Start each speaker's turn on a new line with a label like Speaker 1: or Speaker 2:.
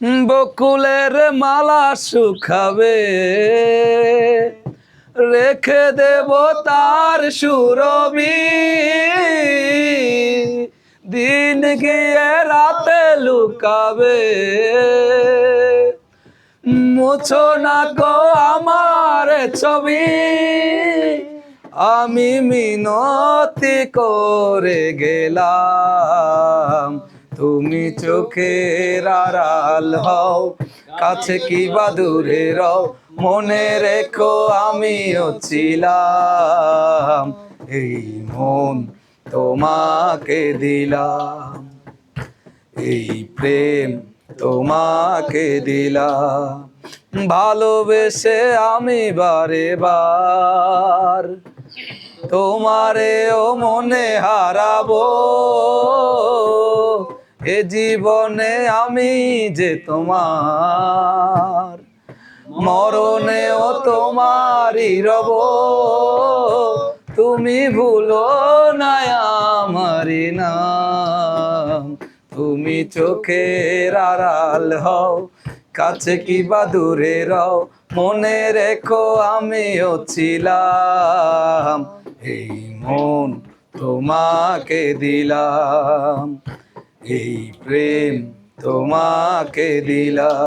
Speaker 1: বকুলের মালা শুকাবে, রেখে দেব তার সুরবি, দিন গিয়ে রাতে লুকাবে। মুছো না গো আমার ছবি, আমি মিনতি করে গেলাম। তুমি চোখের আড়াল হও, কাছে কি বা দূরে রও, মনে রেখো আমিও ছিলাম। এই মন তোমাকে দিলাম, এই প্রেম তোমাকে দিলাম। ভালোবেসে আমি বারে বার তোমারেও মনে হারাবো। এ জীবনে আমি যে তোমার, মরণেও তোমারই রব। তুমি ভুলো না আমারি নাম। তুমি চোখের আড়াল হও, কাছে কি বা দূরে রও, মনে রেখো আমিও ছিলাম। এই মন তোমাকে দিলাম, এই প্রেম তোমাকে দিলাম।